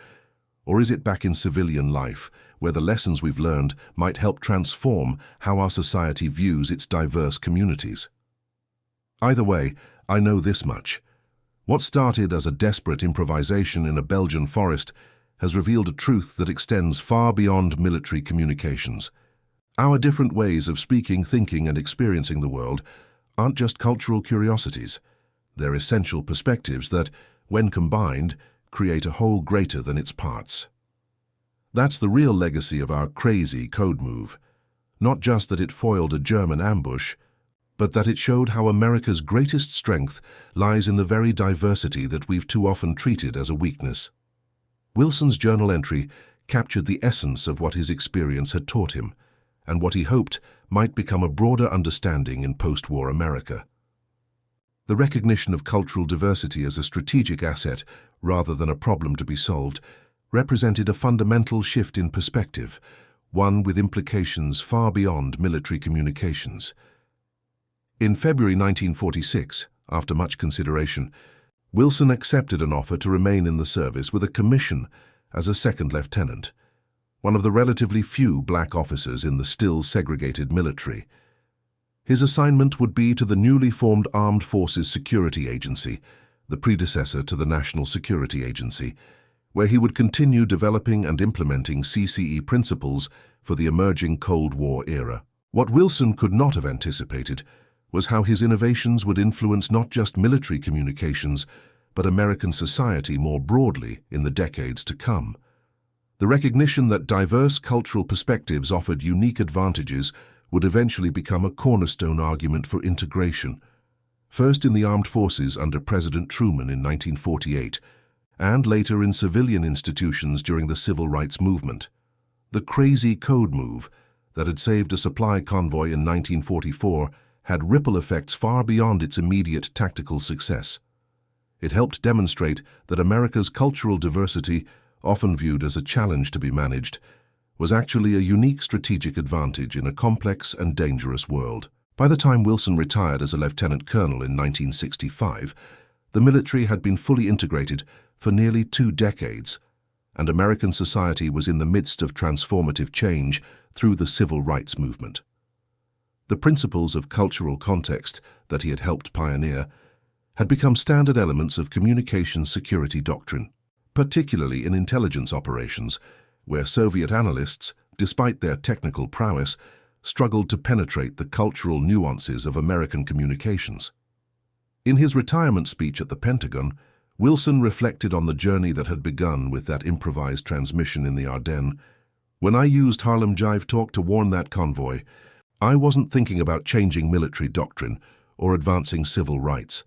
Or is it back in civilian life, where the lessons we've learned might help transform how our society views its diverse communities? Either way, I know this much. What started as a desperate improvisation in a Belgian forest has revealed a truth that extends far beyond military communications. Our different ways of speaking, thinking, and experiencing the world aren't just cultural curiosities. They're essential perspectives that, when combined, create a whole greater than its parts. That's the real legacy of our crazy code move. Not just that it foiled a German ambush, but that it showed how America's greatest strength lies in the very diversity that we've too often treated as a weakness. Wilson's journal entry captured the essence of what his experience had taught him, and what he hoped might become a broader understanding in post-war America. The recognition of cultural diversity as a strategic asset, rather than a problem to be solved, represented a fundamental shift in perspective, one with implications far beyond military communications. In February 1946, after much consideration, Wilson accepted an offer to remain in the service with a commission as a second lieutenant, one of the relatively few black officers in the still segregated military. His assignment would be to the newly formed Armed Forces Security Agency, the predecessor to the National Security Agency, where he would continue developing and implementing CCE principles for the emerging Cold War era. What Wilson could not have anticipated was how his innovations would influence not just military communications, but American society more broadly in the decades to come. The recognition that diverse cultural perspectives offered unique advantages would eventually become a cornerstone argument for integration, first in the armed forces under President Truman in 1948, and later in civilian institutions during the Civil Rights Movement. The crazy code move that had saved a supply convoy in 1944 had ripple effects far beyond its immediate tactical success. It helped demonstrate that America's cultural diversity, often viewed as a challenge to be managed, was actually a unique strategic advantage in a complex and dangerous world. By the time Wilson retired as a lieutenant colonel in 1965, the military had been fully integrated for nearly 2 decades, and American society was in the midst of transformative change through the Civil Rights Movement. The principles of cultural context that he had helped pioneer had become standard elements of communications security doctrine, particularly in intelligence operations, where Soviet analysts, despite their technical prowess, struggled to penetrate the cultural nuances of American communications. In his retirement speech at the Pentagon, Wilson reflected on the journey that had begun with that improvised transmission in the Ardennes. "When I used Harlem Jive Talk to warn that convoy, I wasn't thinking about changing military doctrine or advancing civil rights.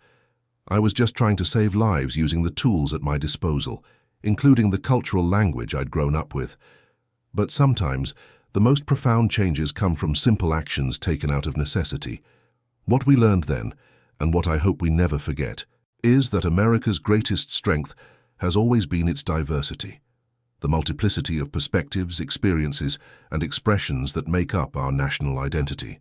I was just trying to save lives using the tools at my disposal, including the cultural language I'd grown up with. But sometimes, the most profound changes come from simple actions taken out of necessity. What we learned then, and what I hope we never forget, is that America's greatest strength has always been its diversity, the multiplicity of perspectives, experiences, and expressions that make up our national identity.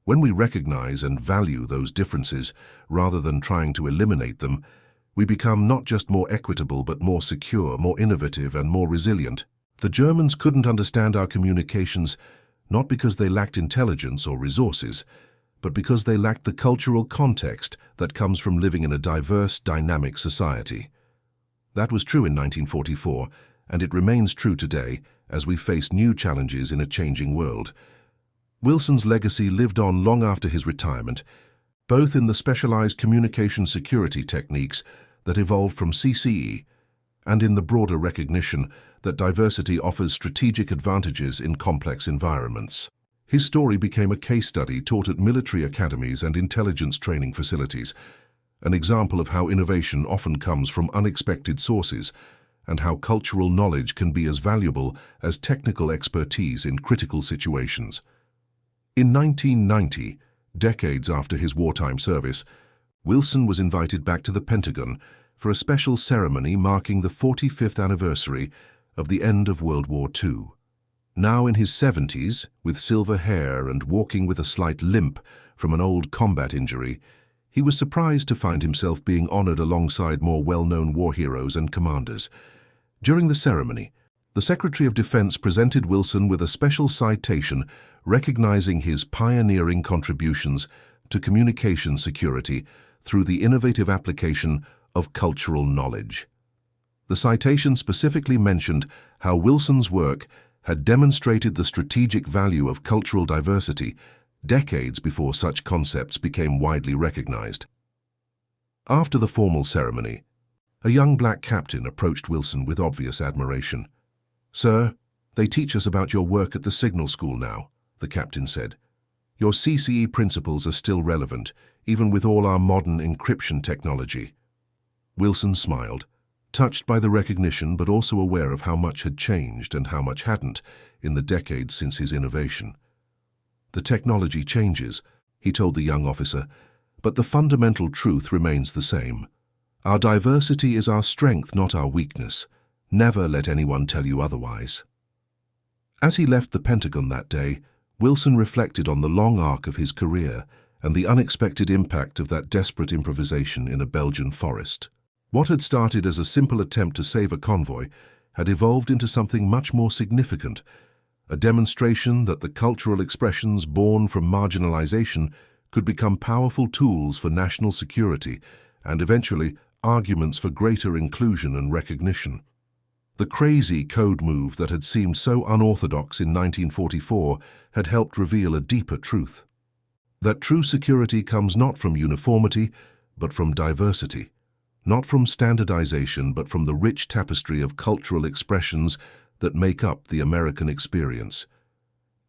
When we recognize and value those differences, rather than trying to eliminate them, we become not just more equitable but more secure, more innovative, and more resilient. The Germans couldn't understand our communications not because they lacked intelligence or resources, but because they lacked the cultural context that comes from living in a diverse, dynamic society. That was true in 1944, and it remains true today as we face new challenges in a changing world. Wilson's legacy lived on long after his retirement, both in the specialized communication security techniques that evolved from CCE and in the broader recognition that diversity offers strategic advantages in complex environments. His story became a case study taught at military academies and intelligence training facilities, an example of how innovation often comes from unexpected sources and how cultural knowledge can be as valuable as technical expertise in critical situations. In 1990, decades after his wartime service, Wilson was invited back to the Pentagon for a special ceremony marking the 45th anniversary of the end of World War II. Now in his 70s, with silver hair and walking with a slight limp from an old combat injury, he was surprised to find himself being honored alongside more well-known war heroes and commanders. During the ceremony, the Secretary of Defense presented Wilson with a special citation recognizing his pioneering contributions to communication security through the innovative application of cultural knowledge. The citation specifically mentioned how Wilson's work had demonstrated the strategic value of cultural diversity decades before such concepts became widely recognized. After the formal ceremony, a young black captain approached Wilson with obvious admiration. "Sir," "They teach us about your work at the signal school now," the captain said. "Your CCE principles are still relevant, even with all our modern encryption technology." Wilson smiled, touched by the recognition but also aware of how much had changed and how much hadn't in the decades since his innovation. "The technology changes," he told the young officer, "but the fundamental truth remains the same. Our diversity is our strength, not our weakness. Never let anyone tell you otherwise." As he left the Pentagon that day, Wilson reflected on the long arc of his career and the unexpected impact of that desperate improvisation in a Belgian forest. What had started as a simple attempt to save a convoy had evolved into something much more significant, a demonstration that the cultural expressions born from marginalization could become powerful tools for national security and eventually arguments for greater inclusion and recognition. The crazy code move that had seemed so unorthodox in 1944 had helped reveal a deeper truth. That true security comes not from uniformity, but from diversity. Not from standardization, but from the rich tapestry of cultural expressions that make up the American experience.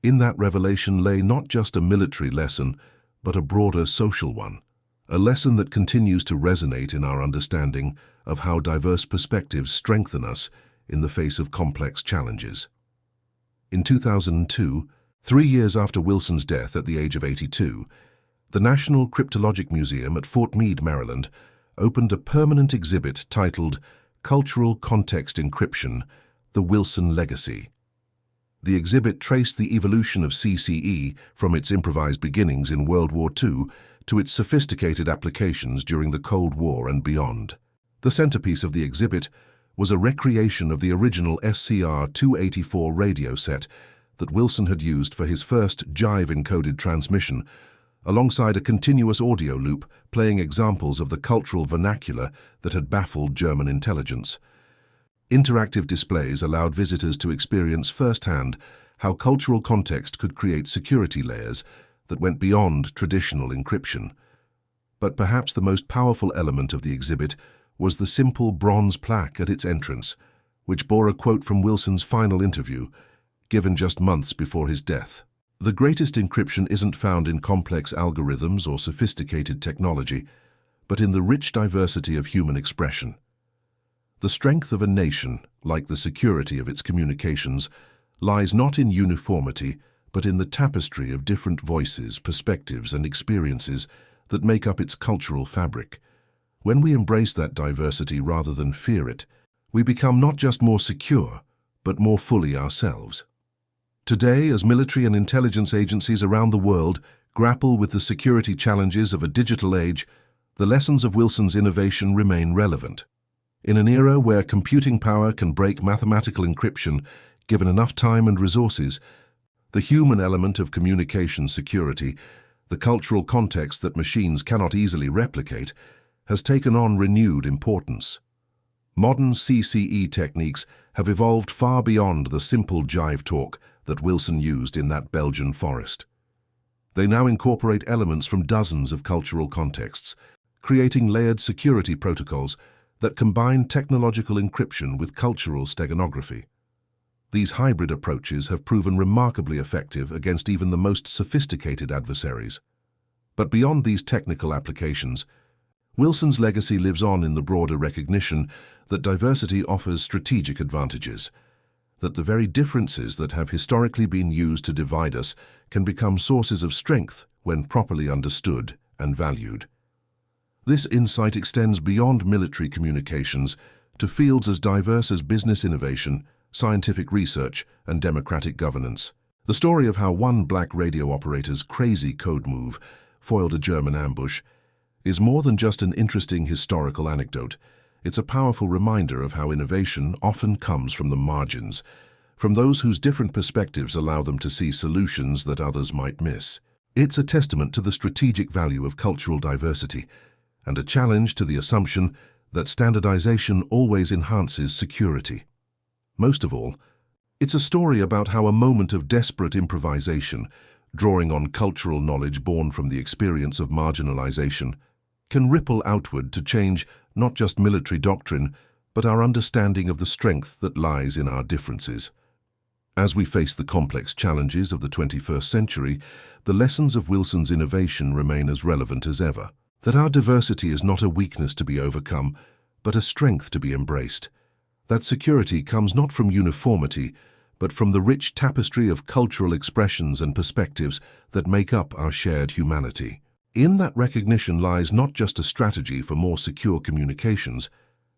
In that revelation lay not just a military lesson, but a broader social one, a lesson that continues to resonate in our understanding of how diverse perspectives strengthen us in the face of complex challenges. In 2002, 3 years after Wilson's death at the age of 82, the National Cryptologic Museum at Fort Meade, Maryland, opened a permanent exhibit titled Cultural Context Encryption: The Wilson Legacy. The exhibit traced the evolution of CCE from its improvised beginnings in World War II to its sophisticated applications during the Cold War and beyond. The centerpiece of the exhibit was a recreation of the original SCR-284 radio set that Wilson had used for his first jive-encoded transmission, alongside a continuous audio loop playing examples of the cultural vernacular that had baffled German intelligence. Interactive displays allowed visitors to experience firsthand how cultural context could create security layers that went beyond traditional encryption. But perhaps the most powerful element of the exhibit was the simple bronze plaque at its entrance, which bore a quote from Wilson's final interview, given just months before his death. "The greatest encryption isn't found in complex algorithms or sophisticated technology, but in the rich diversity of human expression. The strength of a nation, like the security of its communications, lies not in uniformity, but in the tapestry of different voices, perspectives, and experiences that make up its cultural fabric. When we embrace that diversity rather than fear it, we become not just more secure, but more fully ourselves." Today, as military and intelligence agencies around the world grapple with the security challenges of a digital age, the lessons of Wilson's innovation remain relevant. In an era where computing power can break mathematical encryption, given enough time and resources, the human element of communication security, the cultural context that machines cannot easily replicate, has taken on renewed importance. Modern CCE techniques have evolved far beyond the simple jive talk that Wilson used in that Belgian forest. They now incorporate elements from dozens of cultural contexts, creating layered security protocols that combine technological encryption with cultural steganography. These hybrid approaches have proven remarkably effective against even the most sophisticated adversaries. But beyond these technical applications, Wilson's legacy lives on in the broader recognition that diversity offers strategic advantages, that the very differences that have historically been used to divide us can become sources of strength when properly understood and valued. This insight extends beyond military communications to fields as diverse as business innovation, scientific research, and democratic governance. The story of how one black radio operator's crazy code move foiled a German ambush is more than just an interesting historical anecdote. It's a powerful reminder of how innovation often comes from the margins, from those whose different perspectives allow them to see solutions that others might miss. It's a testament to the strategic value of cultural diversity, and a challenge to the assumption that standardization always enhances security. Most of all, it's a story about how a moment of desperate improvisation, drawing on cultural knowledge born from the experience of marginalization, can ripple outward to change not just military doctrine, but our understanding of the strength that lies in our differences. As we face the complex challenges of the 21st century, the lessons of Wilson's innovation remain as relevant as ever. That our diversity is not a weakness to be overcome, but a strength to be embraced. That security comes not from uniformity, but from the rich tapestry of cultural expressions and perspectives that make up our shared humanity. In that recognition lies not just a strategy for more secure communications,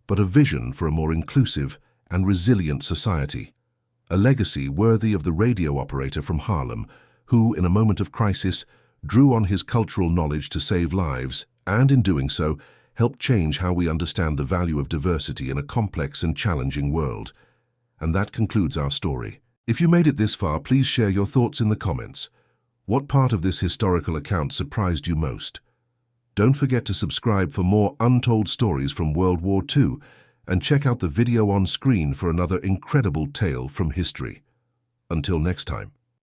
but a vision for a more inclusive and resilient society. A legacy worthy of the radio operator from Harlem, who, in a moment of crisis, drew on his cultural knowledge to save lives, and in doing so, helped change how we understand the value of diversity in a complex and challenging world. And that concludes our story. If you made it this far, please share your thoughts in the comments. What part of this historical account surprised you most? Don't forget to subscribe for more untold stories from World War II, and check out the video on screen for another incredible tale from history. Until next time.